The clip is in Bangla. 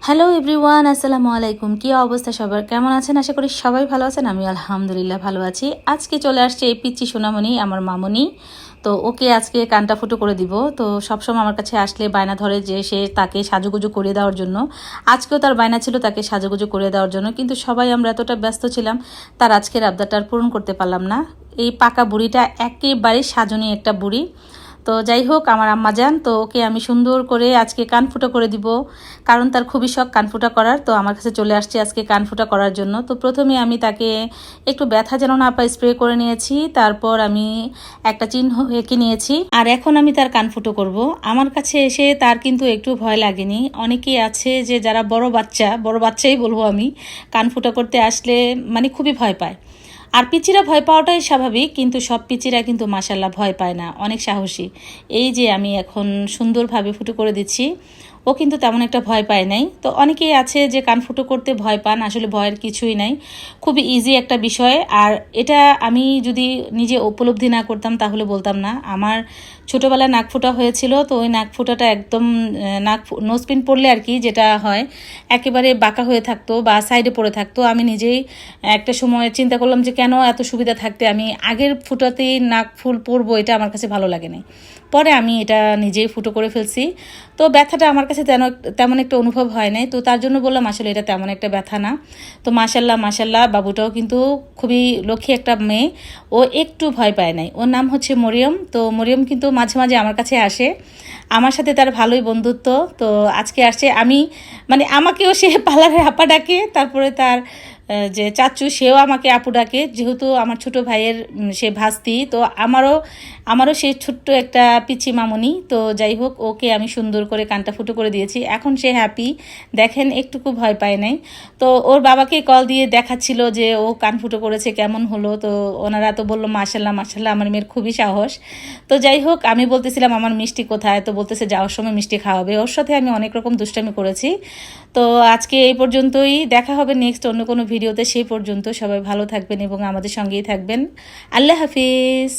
হ্যালো এভরিওয়ান, আসসালামু আলাইকুম। কি অবস্থা সবার, কেমন আছেন? আশা করি সবাই ভালো আছেন। আমি আলহামদুলিল্লাহ ভালো আছি। আজকে চলে আসছে এই পিচ্চি সোনামণি, আমার মামনি। তো ওকে আজকে কানটা ফুটো করে দিব। তো সবসময় আমার কাছে আসলে বায়না ধরে যে সে তাকে সাজুগুজু করে দেওয়ার জন্য। আজকেও তার বায়না ছিল তাকে সাজুগুজু করে দেওয়ার জন্য, কিন্তু সবাই আমরা এতটা ব্যস্ত ছিলাম তার আজকের আবদারটা আর পূরণ করতে পারলাম না। এই পাকা বুড়িটা একেবারে সাজনী একটা বুড়ি। তো যাই হোক, আমার আম্মা যান, তো ওকে আমি সুন্দর করে আজকে কানফুটা করে দিব, কারণ তার খুবই শখ কানফুটা করার। তো আমার কাছে চলে আসছে আজকে কানফুটা করার জন্য। তো প্রথমে আমি তাকে একটু ব্যথা যেন না পায় স্প্রে করে নিয়েছি, তারপর আমি একটা চিহ্ন এঁকে নিয়েছি, আর এখন আমি তার কানফুটো করব। আমার কাছে এসে তার কিন্তু একটু ভয় লাগেনি। অনেকেই আছে যে যারা বড় বাচ্চাই বলবো আমি, কানফুটা করতে আসলে মানে খুবই ভয় পায়। আর পিচিরা ভয় পাওয়াটাই স্বাভাবিক, কিন্তু সব পিচিরা কিন্তু মাশাল্লাহ ভয় পায় না, অনেক সাহসী। এই যে আমি এখন সুন্দরভাবে ফুটো করে দিচ্ছি, ও কিন্তু তেমন একটা ভয় পায় নাই। তো অনেকেই আছে যে কান ফুটো করতে ভয় পান, আসলে ভয়ের কিছুই নাই, খুবই ইজি একটা বিষয়। আর এটা আমি যদি নিজে উপলব্ধি না করতাম তাহলে বলতাম না। আমার ছোটোবেলায় নাক ফোটা হয়েছিল, তো ওই নাক ফোটাটা একদম নোজপিন পড়লে আর কি যেটা হয় একেবারে বাঁকা হয়ে থাকতো বা সাইডে পড়ে থাকতো। আমি নিজেই একটা সময় চিন্তা করলাম যে কেন এত সুবিধা থাকতে আমি আগের ফুটাতেই নাক ফুল পরবো, এটা আমার কাছে ভালো লাগে না। পরে আমি এটা নিজেই ফুটো করে ফেলছি। তো ব্যথাটা আমার কাছে তেমন একটা অনুভব হয় নাই। তো তার জন্য বললাম আসলে এটা তেমন একটা ব্যথা না। তো মাশাল্লাহ বাবুটাও কিন্তু খুবই লক্ষ্মী একটা মেয়ে, ও একটু ভয় পায় নাই। ওর নাম হচ্ছে মরিয়ম। তো মরিয়ম কিন্তু মাঝে মাঝে আমার কাছে আসে, আমার সাথে তার ভালোই বন্ধুত্ব। তো আজকে আসছে, আমি মানে আমাকেও সে পার্লারের আপা ডাকে, তারপরে তার যে চাচু সেও আমাকে আপু ডাকে, যেহেতু আমার ছোট ভাইয়ের সে ভাস্তি। তো আমারও সে ছোট্ট একটা পিচি মামনি। তো যাই হোক, ওকে আমি সুন্দর করে কানটা ফুটো করে দিয়েছি, এখন সে হ্যাপি। দেখেন একটুকু ভয় পায় নাই। তো ওর বাবাকে কল দিয়ে দেখাচ্ছিল যে ও কান ফুটো করেছে কেমন হলো। তো ওনারা তো বললো মাশাল্লাহ আমার মেয়ের খুবই সাহস। তো যাই হোক, আমি বলতেছিলাম আমার মিষ্টি কোথায়, তো বলতেছে যাওয়ার সময় মিষ্টি খাওয়াবে। ওর সাথে আমি অনেক রকম দুষ্টামি করেছি। তো আজকে এই পর্যন্তই, দেখা হবে নেক্সট অন্য কোনো ভিডিওতে। সেই পর্যন্ত সবাই ভালো থাকবেন এবং আমাদের সঙ্গেই থাকবেন। আল্লাহ হাফিজ।